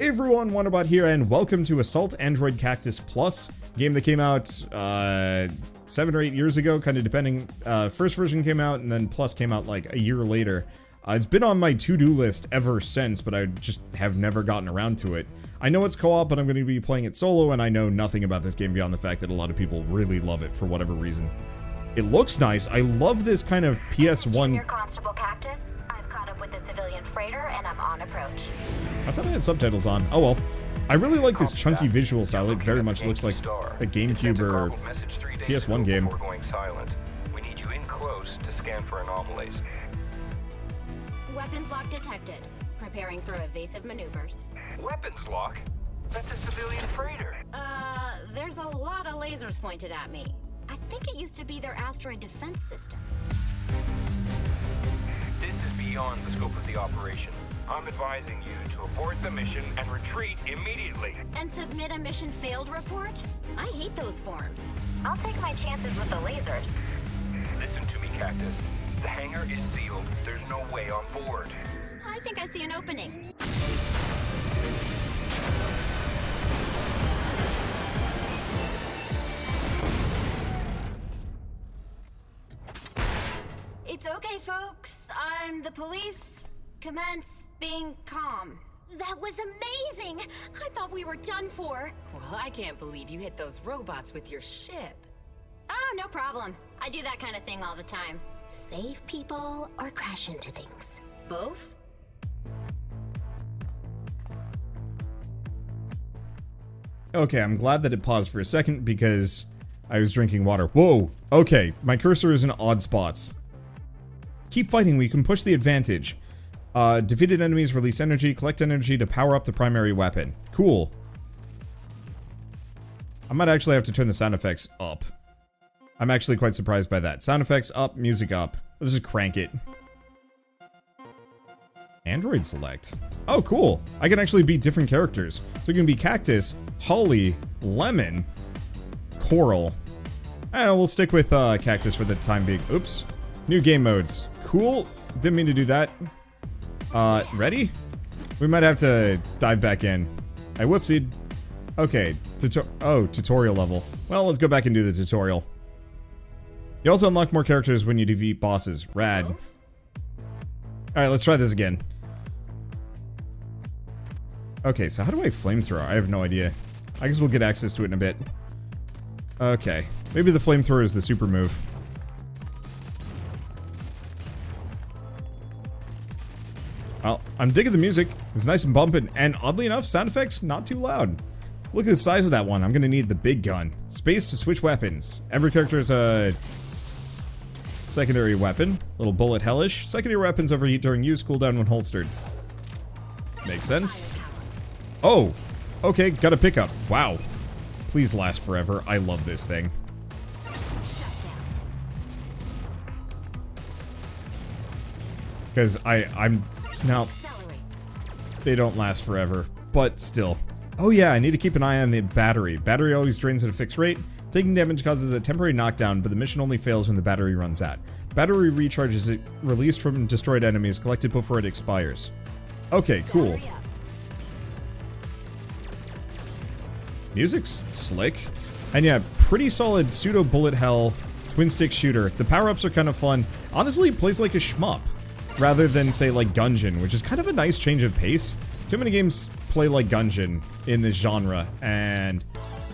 Hey everyone, Wanderbot here, and welcome to Assault Android Cactus Plus, game that came out 7 or 8 years ago, kind of depending. First version came out, and then Plus came out like a year later. It's been on my to-do list ever since, but I just have never gotten around to it. I know it's co-op, but I'm going to be playing it solo, and I know nothing about this game beyond the fact that a lot of people really love it for whatever reason. It looks nice. I love this kind of PS1... Junior Constable Cactus, I've caught up with the civilian freighter, and I'm on approach. I thought I had subtitles on. Oh well. I really like this chunky visual style. It very much looks like a GameCube or PS1 game. We're going silent. We need you in close to scan for anomalies. Weapons lock detected. Preparing for evasive maneuvers. Weapons lock? That's a civilian freighter. There's a lot of lasers pointed at me. I think it used to be their asteroid defense system. This is beyond the scope of the operation. I'm advising you to abort the mission and retreat immediately. And submit a mission failed report? I hate those forms. I'll take my chances with the lasers. Listen to me, Cactus. The hangar is sealed. There's no way on board. I think I see an opening. It's okay, folks. I'm the police. Commence being calm. That was amazing! I thought we were done for. Well, I can't believe you hit those robots with your ship. Oh, no problem. I do that kind of thing all the time. Save people or crash into things? Both? Okay, I'm glad that it paused for a second because I was drinking water. Whoa! Okay, my cursor is in odd spots. Keep fighting, we can push the advantage. Defeated enemies release energy, collect energy to power up the primary weapon. Cool. I might actually have to turn the sound effects up. I'm actually quite surprised by that. Sound effects up, music up. Let's just crank it. Android select. Oh, cool. I can actually be different characters. So it can be Cactus, Holly, Lemon, Coral. I don't know, we'll stick with Cactus for the time being. Oops. New game modes. Cool. Didn't mean to do that. Ready? We might have to dive back in. I whoopsied. Okay. Tutorial level. Well, let's go back and do the tutorial. You also unlock more characters when you defeat bosses. Rad. Alright, let's try this again. Okay, so how do I flamethrower? I have no idea. I guess we'll get access to it in a bit. Okay. Maybe the flamethrower is the super move. Well, I'm digging the music. It's nice and bumping, and oddly enough, sound effects not too loud. Look at the size of that one. I'm gonna need the big gun. Space to switch weapons. Every character is a secondary weapon. Little bullet hellish. Secondary weapons overheat during use, cooldown when holstered. Makes sense. Oh! Okay, got a pickup. Wow. Please last forever. I love this thing. Because I'm... Now, they don't last forever, but still. Oh yeah, I need to keep an eye on the battery. Battery always drains at a fixed rate. Taking damage causes a temporary knockdown, but the mission only fails when the battery runs out. Battery recharges it, released from destroyed enemies, collected before it expires. Okay, cool. Music's slick. And yeah, pretty solid pseudo bullet hell twin stick shooter. The power-ups are kind of fun. Honestly, it plays like a shmup, rather than, say, like Gungeon, which is kind of a nice change of pace. Too many games play like Gungeon in this genre, and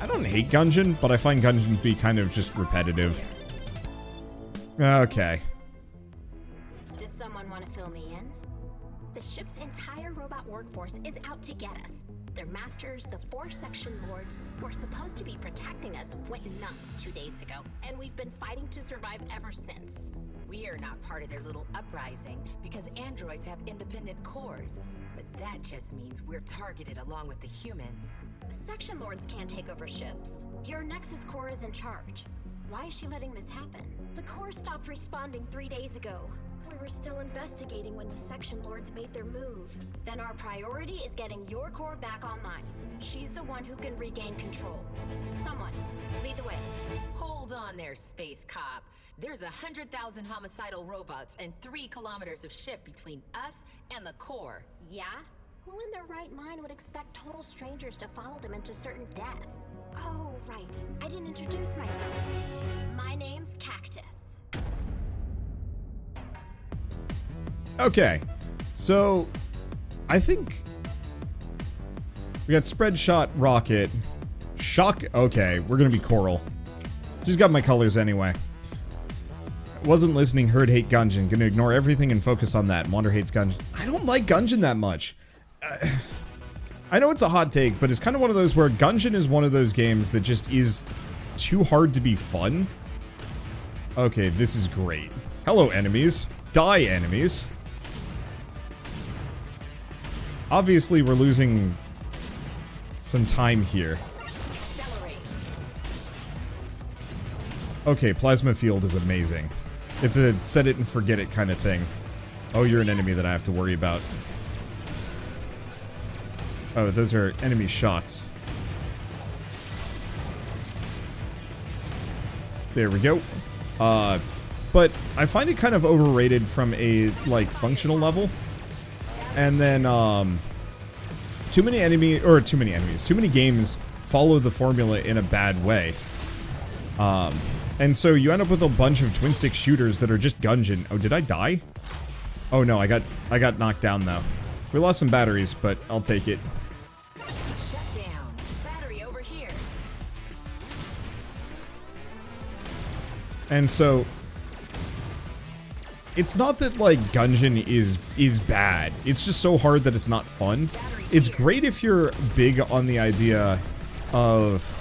I don't hate Gungeon, but I find Gungeon to be kind of just repetitive. Okay. Does someone want to fill me in? The ship's entire robot workforce is out to get us. Their masters, the 4 section lords, who are supposed to be protecting us, went nuts 2 days ago, and we've been fighting to survive ever since. We are not part of their little uprising because androids have independent cores. But that just means we're targeted along with the humans. Section lords can't take over ships. Your Nexus core is in charge. Why is she letting this happen? The core stopped responding 3 days ago. We were still investigating when the section lords made their move. Then our priority is getting your core back online. She's the one who can regain control. Someone, lead the way. Hold on there, space cop. There's 100,000 homicidal robots and 3 kilometers of ship between us and the core. Yeah? Who in their right mind would expect total strangers to follow them into certain death? Oh, right. I didn't introduce myself. My name's Cactus. Okay, so I think we got Spread Shot, Rocket, Shock. Okay, we're gonna be Coral. Just got my colors anyway. Wasn't listening, heard hate Gungeon. Gonna ignore everything and focus on that. Wander hates Gungeon. I don't like Gungeon that much. I know it's a hot take, but it's kind of one of those where Gungeon is one of those games that just is too hard to be fun. Okay, this is great. Hello, enemies. Die, enemies. Obviously, we're losing some time here. Okay, Plasma Field is amazing. It's a set it and forget it kind of thing. Oh, you're an enemy that I have to worry about. Oh, those are enemy shots. There we go. But I find it kind of overrated from a, like, functional level. And then, too many games follow the formula in a bad way. And so you end up with a bunch of twin-stick shooters that are just Gungeon. Oh, did I die? Oh no, I got knocked down though. We lost some batteries, but I'll take it. Shut down. Battery over here. And so it's not that like Gungeon is bad. It's just so hard that it's not fun. It's great if you're big on the idea of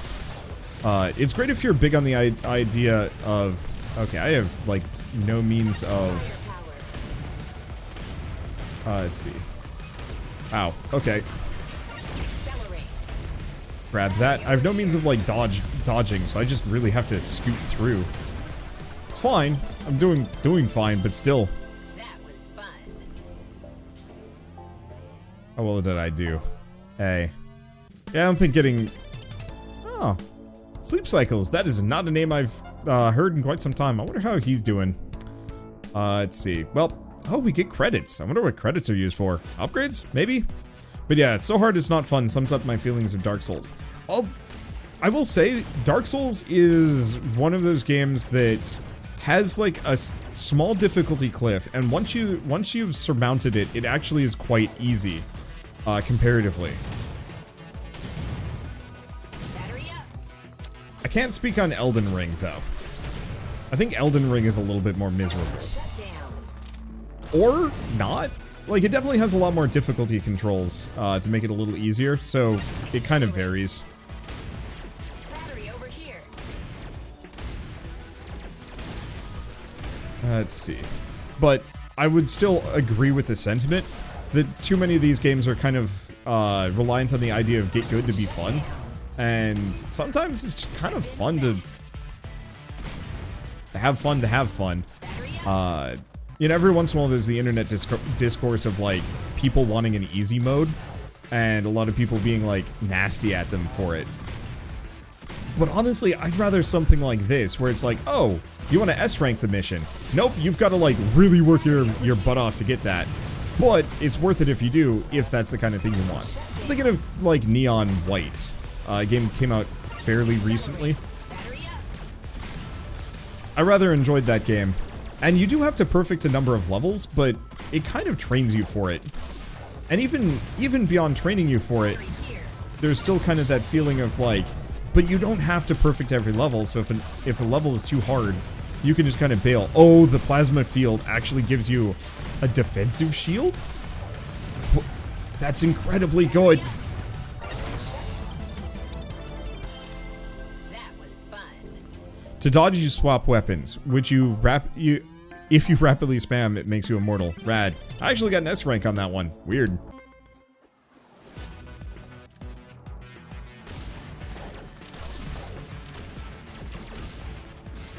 okay, I have like no means of let's see. Ow, okay. Grab that. I have no means of like dodging, so I just really have to scoot through. It's fine. I'm doing fine, but still. That was fun. How well did I do? Hey. Yeah, I don't think getting... Oh. Sleep Cycles. That is not a name I've heard in quite some time. I wonder how he's doing. Let's see. Well, oh, we get credits. I wonder what credits are used for. Upgrades? Maybe? But yeah, it's so hard it's not fun. Sums up my feelings of Dark Souls. I will say, Dark Souls is one of those games that has like a small difficulty cliff, and once you've surmounted it, it actually is quite easy, comparatively. I can't speak on Elden Ring though. I think Elden Ring is a little bit more miserable. Or not. Like, it definitely has a lot more difficulty controls to make it a little easier, so it kind of varies. Let's see. But I would still agree with the sentiment that too many of these games are kind of reliant on the idea of get good to be fun. And sometimes it's just kind of fun to have fun. You know, every once in a while there's the internet discourse of like people wanting an easy mode and a lot of people being like nasty at them for it. But honestly, I'd rather something like this where it's like, oh, you want to S-rank the mission. Nope, you've got to like really work your butt off to get that. But it's worth it if you do, if that's the kind of thing you want. I'm thinking of like Neon White. A game came out fairly recently. I rather enjoyed that game. And you do have to perfect a number of levels, but it kind of trains you for it. And even beyond training you for it, there's still kind of that feeling of like, but you don't have to perfect every level, so if a level is too hard, you can just kind of bail. Oh, the plasma field actually gives you a defensive shield? That's incredibly good. That was fun. To dodge, you swap weapons, which if you rapidly spam, it makes you immortal. Rad. I actually got an S rank on that one. Weird.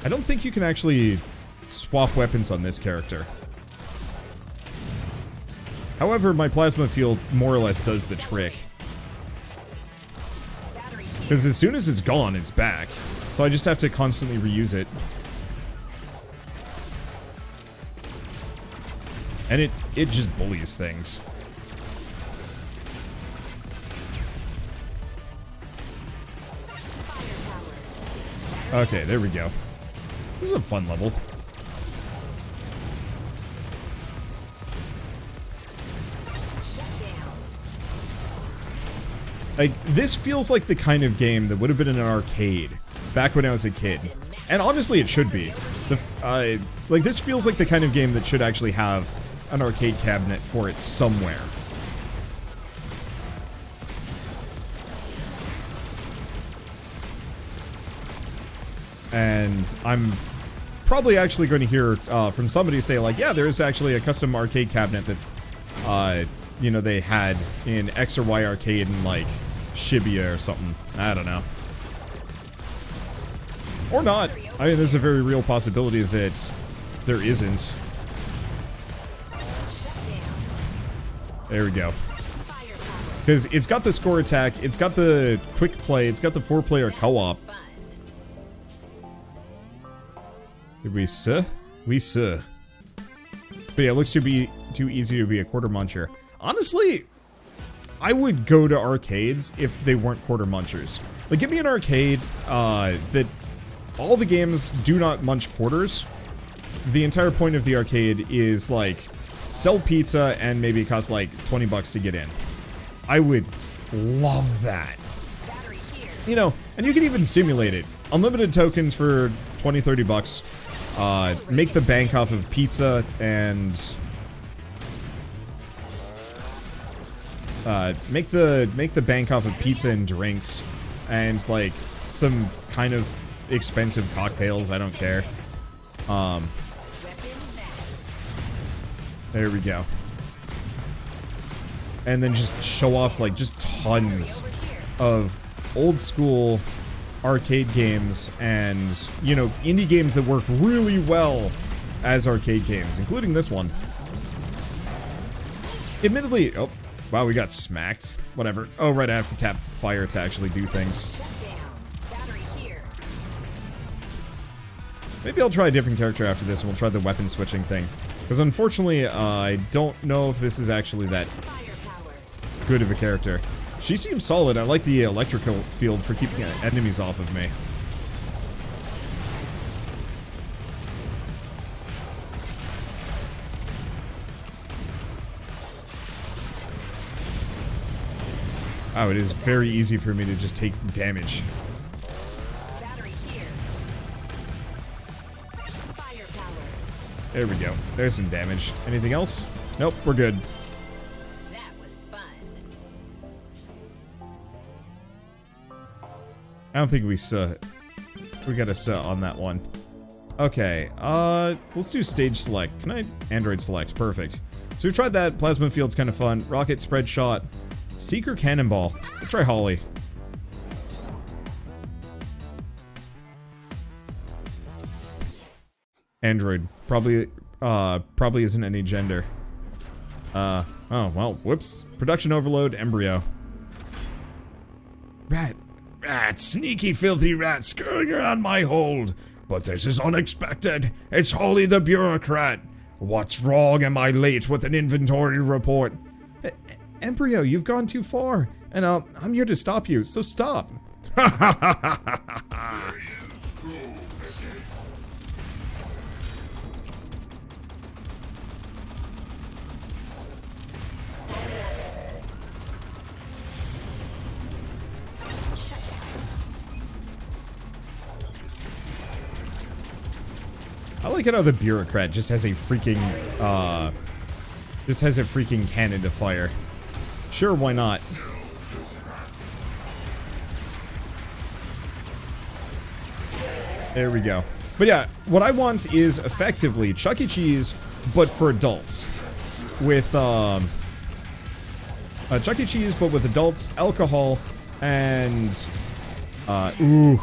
I don't think you can actually swap weapons on this character. However, my plasma field more or less does the trick. Because as soon as it's gone, it's back. So I just have to constantly reuse it. And it just bullies things. Okay, there we go. This is a fun level. Like, this feels like the kind of game that would have been in an arcade back when I was a kid. And honestly, it should be. Like, this feels like the kind of game that should actually have an arcade cabinet for it somewhere. And I'm probably actually going to hear from somebody say, like, yeah, there's actually a custom arcade cabinet that's, you know, they had in X or Y arcade in, like, Shibuya or something. I don't know. Or not. I mean, there's a very real possibility that there isn't. There we go. Because it's got the score attack, it's got the quick play, it's got the 4-player co-op. Did we sir? We sir. But yeah, it looks to be too easy to be a quarter muncher. Honestly, I would go to arcades if they weren't quarter munchers. Like, give me an arcade that all the games do not munch quarters. The entire point of the arcade is, like, sell pizza and maybe it costs, like, 20 bucks to get in. I would love that. You know, and you can even simulate it. Unlimited tokens for 20, 30 bucks. Make the bank off of pizza and... make the bank off of pizza and drinks. And, like, some kind of expensive cocktails. I don't care. There we go. And then just show off, like, just tons of old school arcade games and, you know, indie games that work really well as arcade games, including this one. Admittedly, oh, wow, we got smacked. Whatever. Oh, right, I have to tap fire to actually do things. Maybe I'll try a different character after this and we'll try the weapon switching thing. Because unfortunately, I don't know if this is actually that good of a character. She seems solid. I like the electrical field for keeping enemies off of me. Oh, it is very easy for me to just take damage. There we go. There's some damage. Anything else? Nope, we're good. That was fun. I don't think we got a on that one. Okay, let's do stage select. Can I Android select? Perfect. So we tried that. Plasma field's kind of fun. Rocket spread shot. Seeker cannonball. Let's try Holly. Android. Probably isn't any gender. Oh, well, whoops. Production overload, embryo. Rat. Sneaky filthy rat scurrying around my hold. But this is unexpected. It's Holly the bureaucrat. What's wrong? Am I late with an inventory report? Embryo, you've gone too far. And, I'm here to stop you, so stop. I like it how the bureaucrat just has a freaking, cannon to fire. Sure, why not? There we go. But yeah, what I want is effectively Chuck E. Cheese, but for adults. With, Chuck E. Cheese, but with adults, alcohol, and, ooh,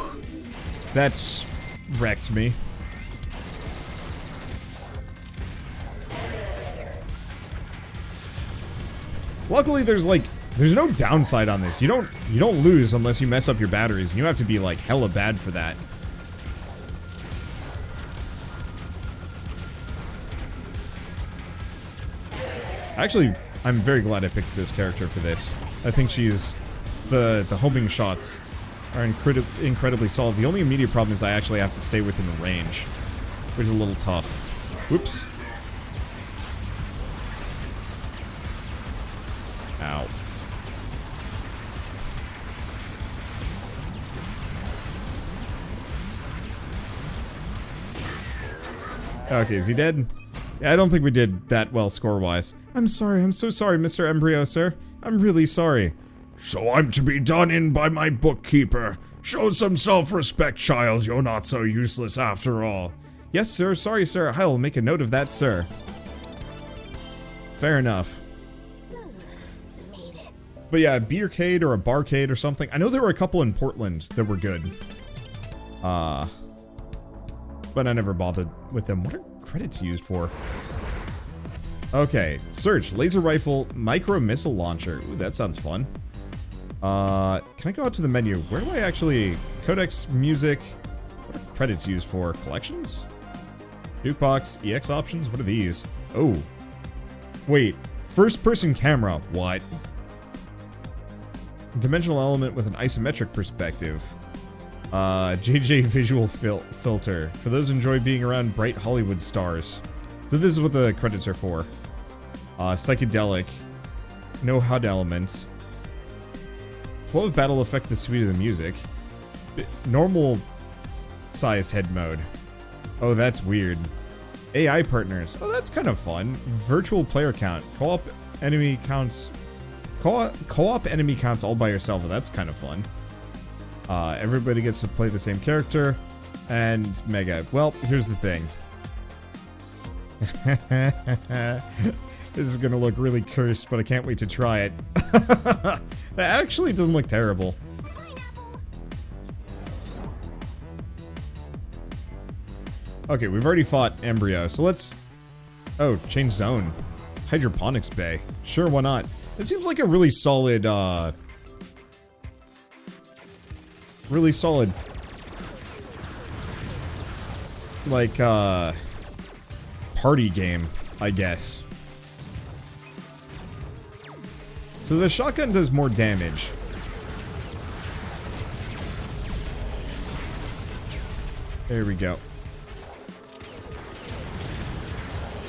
that's wrecked me. Luckily, there's no downside on this. You don't lose unless you mess up your batteries, and you have to be, like, hella bad for that. Actually, I'm very glad I picked this character for this. I think she's... The homing shots are incredibly solid. The only immediate problem is I actually have to stay within the range, which is a little tough. Whoops. Ow. Okay, is he dead? Yeah, I don't think we did that well score-wise. I'm sorry, I'm so sorry, Mr. Embryo, sir. I'm really sorry. So I'm to be done in by my bookkeeper. Show some self-respect, child. You're not so useless after all. Yes, sir. Sorry, sir. I will make a note of that, sir. Fair enough. Made it. But yeah, a beercade or a barcade or something. I know there were a couple in Portland that were good. But I never bothered with them. What are credits used for? Okay, search. Laser rifle, micro missile launcher. Ooh, that sounds fun. Can I go out to the menu? Where do I actually... Codex, music... What are credits used for? Collections? Jukebox, EX options? What are these? Oh. Wait. First person camera. What? Dimensional element with an isometric perspective. JJ visual filter. For those who enjoy being around bright Hollywood stars. So this is what the credits are for. Psychedelic. No HUD elements. Flow of battle affect the speed of the music. Normal sized head mode. Oh, that's weird. AI partners. Oh, that's kind of fun. Virtual player count. Co-op enemy counts. Co-op enemy counts all by yourself. Oh, that's kind of fun. Everybody gets to play the same character. And Mega. Well, here's the thing. This is gonna look really cursed, but I can't wait to try it. That actually doesn't look terrible. Okay, we've already fought Embryo, so let's... Oh, change zone. Hydroponics bay. Sure, why not? It seems like a really solid, really solid... Like, party game, I guess. So the shotgun does more damage. There we go.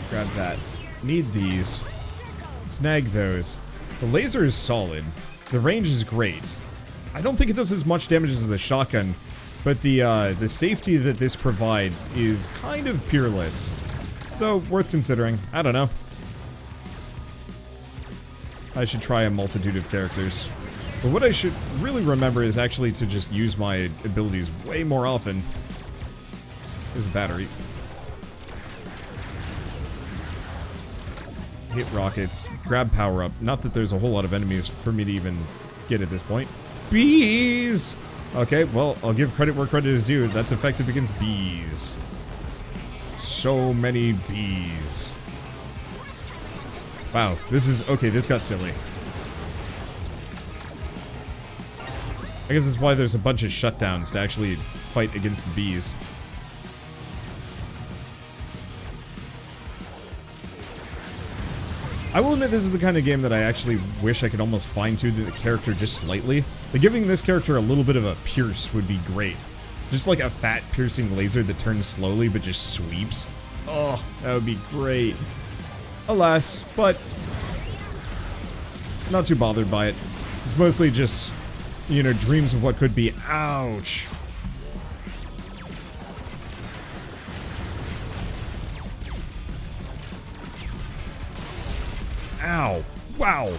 Grab that. Need these. Snag those. The laser is solid. The range is great. I don't think it does as much damage as the shotgun, but the safety that this provides is kind of peerless. So, worth considering. I don't know. I should try a multitude of characters. But what I should really remember is actually to just use my abilities way more often. There's a battery. Hit rockets. Grab power up. Not that there's a whole lot of enemies for me to even get at this point. Bees! Okay, well, I'll give credit where credit is due. That's effective against bees. So many bees. Wow, this is... Okay, this got silly. I guess that's why there's a bunch of shutdowns to actually fight against the bees. I will admit this is the kind of game that I actually wish I could almost fine-tune the character just slightly. Like, giving this character a little bit of a pierce would be great. Just like a fat, piercing laser that turns slowly but just sweeps. Oh, that would be great. Alas, but not too bothered by it. It's mostly just, you know, dreams of what could be. Ouch. Ow. Wow.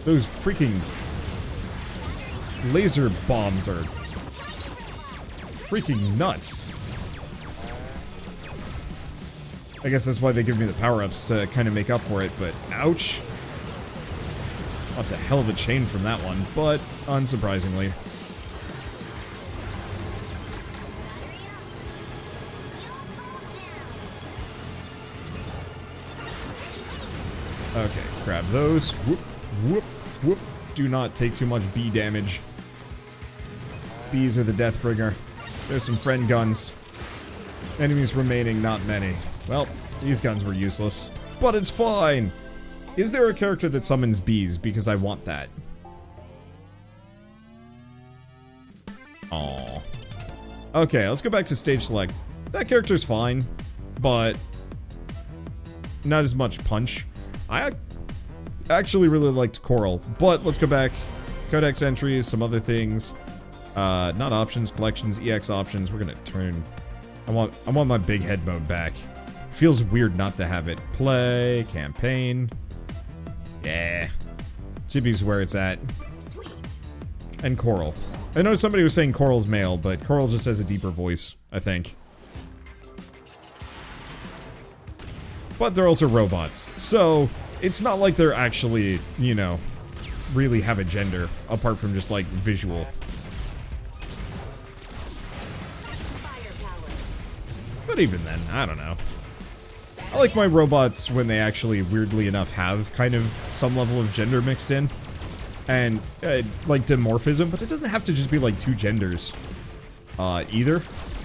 Those freaking laser bombs are freaking nuts. I guess that's why they give me the power-ups, to kind of make up for it, but ouch. That's a hell of a chain from that one, but unsurprisingly. Okay, grab those. Whoop, whoop, whoop. Do not take too much bee damage. Bees are the Deathbringer. There's some friend guns. Enemies remaining, not many. Well, these guns were useless. But it's fine! Is there a character that summons bees? Because I want that. Aw. Okay, let's go back to stage select. That character's fine, but not as much punch. I actually really liked Coral, but let's go back. Codex entries, some other things. Not options, collections, EX options. We're gonna turn. I want my big head mode back. Feels weird not to have it. Play, campaign. Yeah. Chibi's where it's at. Sweet. And Coral. I know somebody was saying Coral's male, but Coral just has a deeper voice, I think. But they're also robots, so it's not like they're actually, you know, really have a gender, apart from just, like, visual. But even then, I don't know. I like my robots when they actually, weirdly enough, have kind of some level of gender mixed in. And, like, dimorphism, but it doesn't have to just be, like, two genders, either.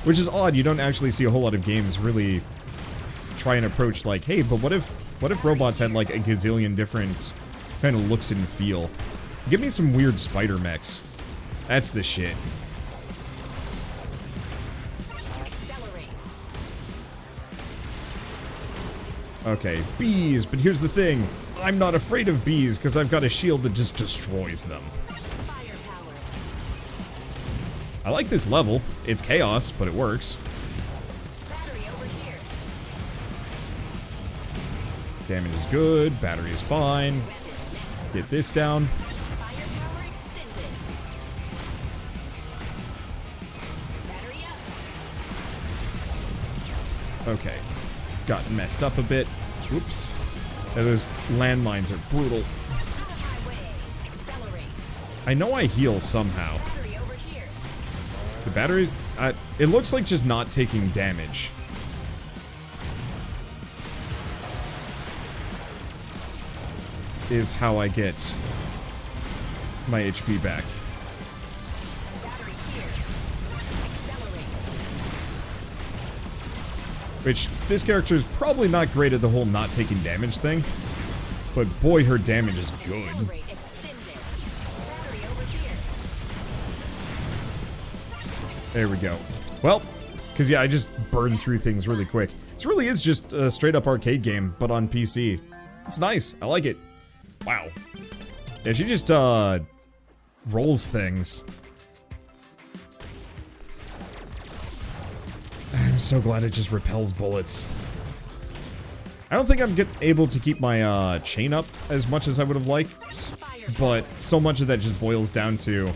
Which is odd, you don't actually see a whole lot of games really try and approach, like, hey, but what if robots had, like, a gazillion different kind of looks and feel? Give me some weird spider mechs. That's the shit. Okay, bees, but here's the thing. I'm not afraid of bees, because I've got a shield that just destroys them. I like this level. It's chaos, but it works. Damage is good, battery is fine. Get this down. Okay. Got messed up a bit. Whoops. Those landmines are brutal. I know I heal somehow. The battery... it looks like just not taking damage. Is how I get my HP back. Which, this character is probably not great at the whole not taking damage thing. But boy, her damage is good. There we go. Well, because yeah, I just burned through things really quick. This really is just a straight up arcade game, but on PC. It's nice. I like it. Wow. Yeah, she just, rolls things. I'm so glad it just repels bullets. I don't think I'm able to keep my, chain up as much as I would have liked. But so much of that just boils down to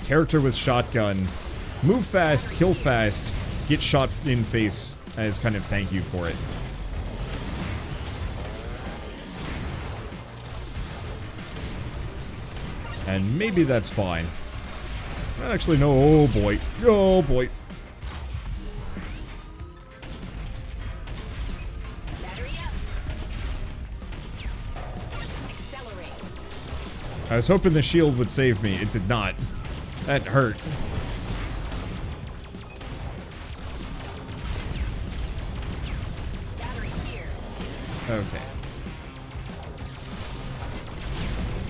character with shotgun, move fast, kill fast, get shot in face as kind of thank you for it. And maybe that's fine. Actually, no. Oh, boy. Oh, boy. I was hoping the shield would save me. It did not. That hurt. Okay.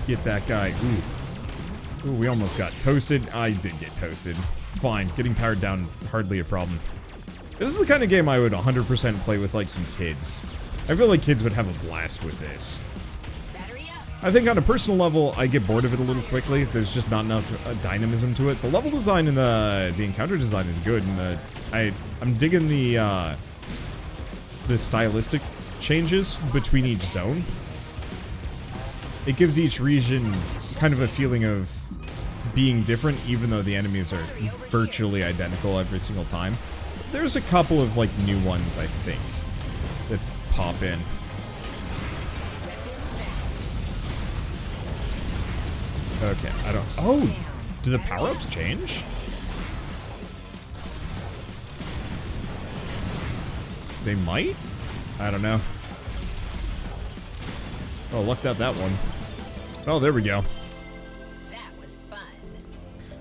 Get that guy. Ooh. Ooh, we almost got toasted. I did get toasted. It's fine. Getting powered down, hardly a problem. This is the kind of game I would 100% play with, like, some kids. I feel like kids would have a blast with this. I think on a personal level, I get bored of it a little quickly. There's just not enough dynamism to it. The level design and the encounter design is good, and I'm digging the stylistic changes between each zone. It gives each region kind of a feeling of being different, even though the enemies are virtually identical every single time. There's a couple of, like, new ones, I think, that pop in. Okay, I don't... Oh! Do the power-ups change? They might? I don't know. Oh, lucked out that one. Oh, there we go. That was fun.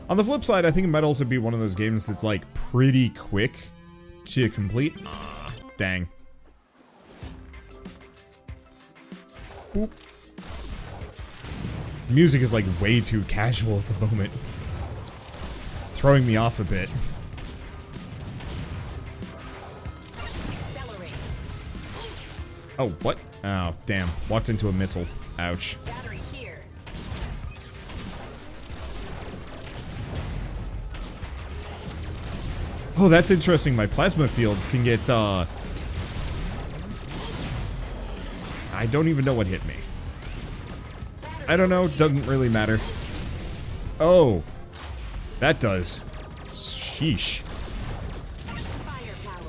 On the flip side, I think it might also be one of those games that's, like, pretty quick to complete. Ah, dang. Boop. Music is, like, way too casual at the moment. It's throwing me off a bit. Accelerate. Oh, what? Oh, damn. Walked into a missile. Ouch. Battery here. Oh, that's interesting. My plasma fields can get, I don't even know what hit me. I don't know. Doesn't really matter. Oh. That does. Sheesh. Firepower.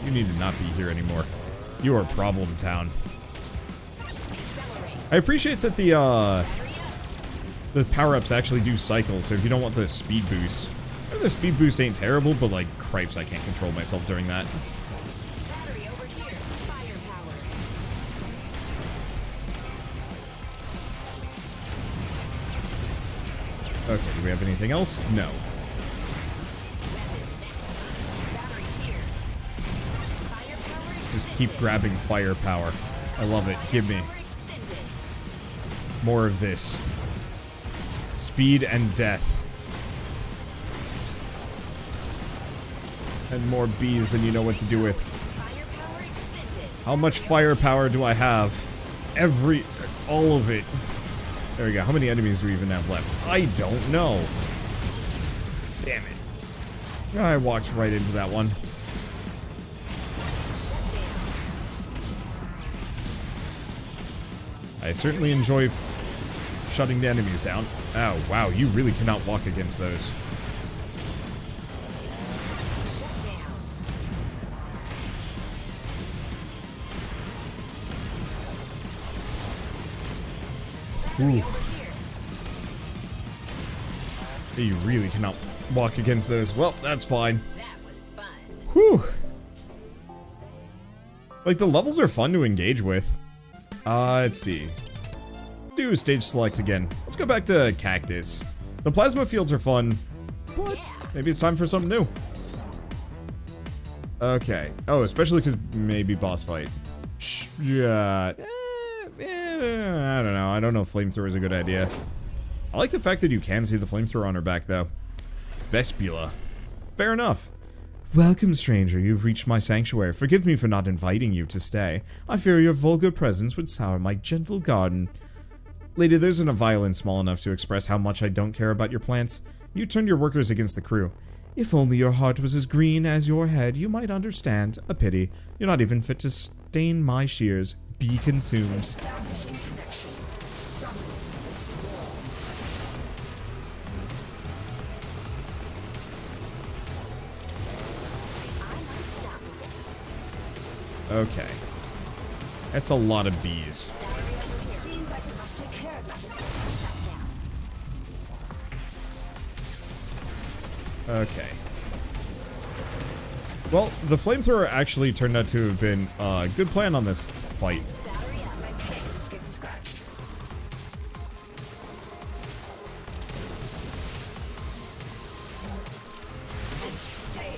You need to not be here anymore. You are problem town. Accelerate. I appreciate that the power-ups actually do cycle, so if you don't want the speed boost... The speed boost ain't terrible, but like, cripes, I can't control myself during that. Battery over here. Firepower. Okay, do we have anything else? No. Battery here. Firepower Just keep grabbing firepower. I love it. Give me extended. more of this. Speed and death. And more bees than you know what to do with. Firepower extended. How much firepower do I have? All of it. There we go. How many enemies do we even have left? I don't know. Damn it. I walked right into that one. I certainly enjoy shutting the enemies down. Oh, wow. You really cannot walk against those. Shut down. Ooh. Over here. You really cannot walk against those. Well, that's fine. That was fun. Whew. Like, the levels are fun to engage with. Let's see. Do stage select again. Let's go back to Cactus. The plasma fields are fun, but maybe it's time for something new. Okay. Oh, especially because maybe boss fight. Yeah. I don't know. I don't know if flamethrower is a good idea. I like the fact that you can see the flamethrower on her back, though. Vespula. Fair enough. Welcome, stranger. You've reached my sanctuary. Forgive me for not inviting you to stay. I fear your vulgar presence would sour my gentle garden. Lady, there isn't a violin small enough to express how much I don't care about your plants. You turned your workers against the crew. If only your heart was as green as your head, you might understand. A pity. You're not even fit to stain my shears. Be consumed. Okay. That's a lot of bees. Seems like we must take care of that. Shut down. Okay. Well, the flamethrower actually turned out to have been a good plan on this fight. Battery up. My pants is getting scratched.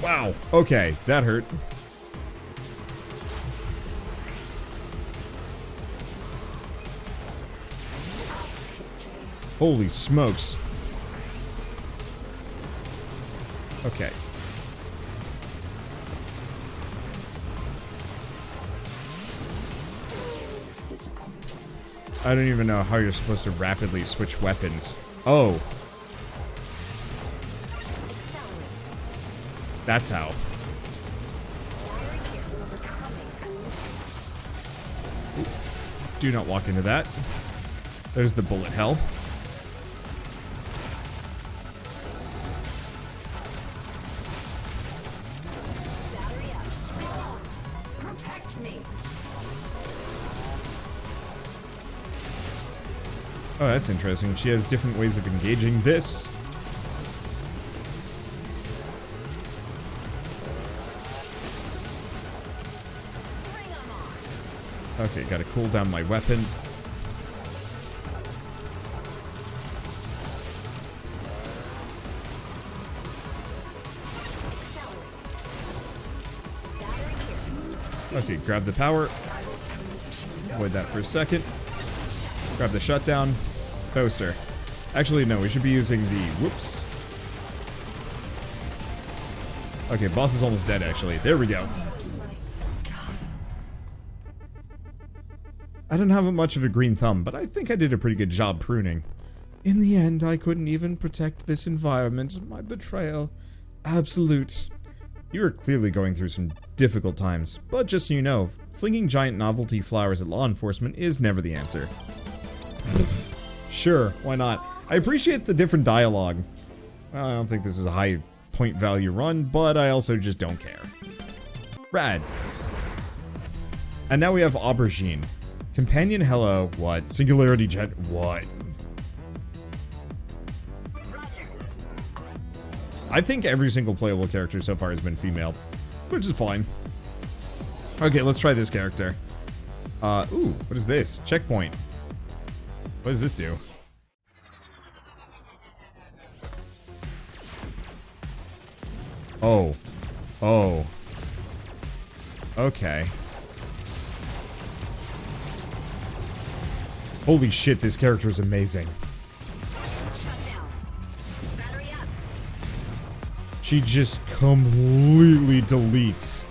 Wow. Okay, that hurt. Holy smokes. Okay. I don't even know how you're supposed to rapidly switch weapons. Oh. That's how. Ooh. Do not walk into that. There's the bullet hell. Protect me. Oh, that's interesting. She has different ways of engaging this. Okay, gotta cool down my weapon. Okay, grab the power. Avoid that for a second. Grab the shutdown. Toaster. Actually, no, we should be using the... Whoops. Okay, boss is almost dead, actually. There we go. I don't have much of a green thumb, but I think I did a pretty good job pruning. In the end, I couldn't even protect this environment. My betrayal. Absolute. You are clearly going through some difficult times, but just so you know, flinging giant novelty flowers at law enforcement is never the answer. Sure, why not? I appreciate the different dialogue. Well, I don't think this is a high point value run, but I also just don't care. Rad. And now we have Aubergine. Companion hello, what? Singularity Jet, what? Roger. I think every single playable character so far has been female, which is fine. Okay, let's try this character. Ooh, what is this? Checkpoint. What does this do? Oh. Oh. Okay. Holy shit, this character is amazing. Shutdown. Battery up. She just completely deletes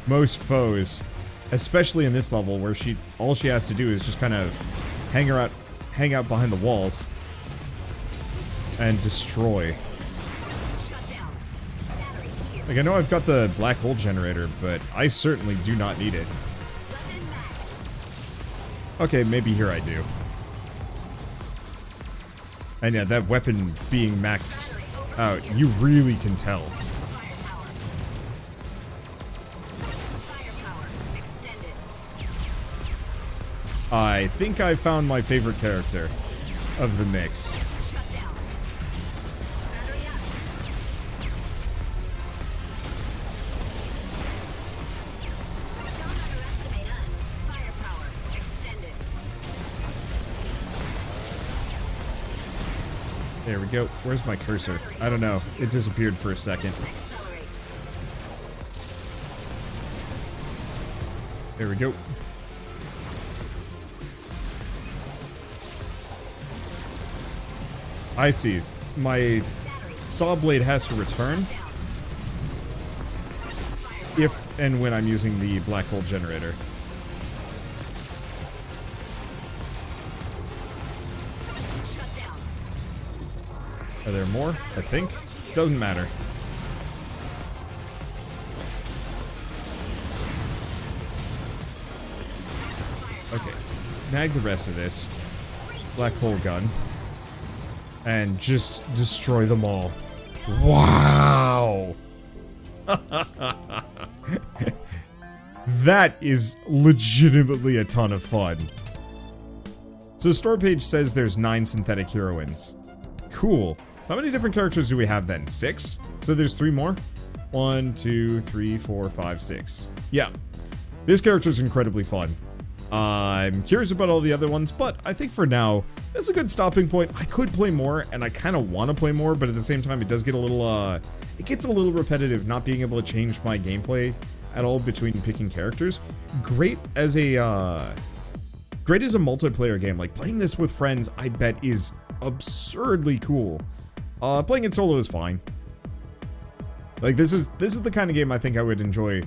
most foes, especially in this level where all she has to do is just kind of hang out behind the walls and destroy. Shutdown. Battery here. Like, I know I've got the black hole generator, but I certainly do not need it. Weapon max. Okay, maybe here I do. And yeah, that weapon being maxed out, you really can tell. Firepower. Firepower. Extended. I think I found my favorite character of the mix. Shutdown. Battery up. Don't underestimate us. Firepower. Extended. There we go. Where's my cursor? I don't know. It disappeared for a second. Accelerate. There we go. I see. My saw blade has to return if and when I'm using the black hole generator. Shutdown. Are there more? I think. Doesn't matter. Okay, snag the rest of this. Black hole gun. And just destroy them all. Wow! That is legitimately a ton of fun. So store page says there's 9 synthetic heroines. Cool. How many different characters do we have then? 6? So there's 3 more? 1, 2, 3, 4, 5, 6. Yeah. This character's incredibly fun. I'm curious about all the other ones, but I think for now, it's a good stopping point. I could play more, and I kind of want to play more, but at the same time, it does get a little, it gets a little repetitive not being able to change my gameplay at all between picking characters. Great as a multiplayer game. Like, playing this with friends, I bet is absurdly cool. Playing it solo is fine. Like, this is the kind of game I think I would enjoy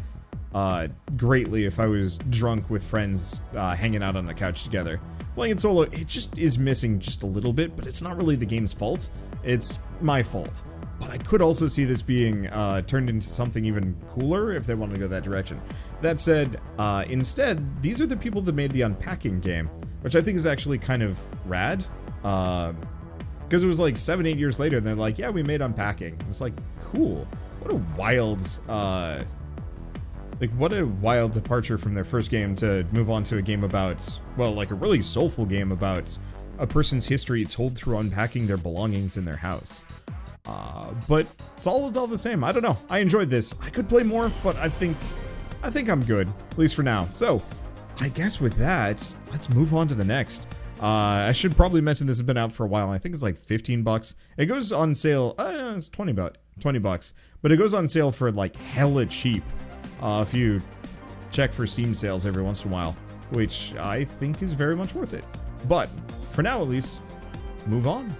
greatly if I was drunk with friends hanging out on the couch together. Playing it solo, it just is missing just a little bit, but it's not really the game's fault. It's my fault. But I could also see this being turned into something even cooler if they want to go that direction. That said, instead, these are the people that made the Unpacking game, which I think is actually kind of rad. Because it was like 7-8 years later, and they're like, yeah, we made Unpacking. It's like, cool. What a wild... what a wild departure from their first game to move on to a game about, well, like a really soulful game about a person's history told through unpacking their belongings in their house. But solid all the same. I don't know. I enjoyed this. I could play more, but I think I'm good, at least for now. So, I guess with that, let's move on to the next. I should probably mention this has been out for a while. I think it's like 15 bucks. It goes on sale. It's 20 bucks, but it goes on sale for like hella cheap. If you check for Steam sales every once in a while, which I think is very much worth it. But for now, at least, move on.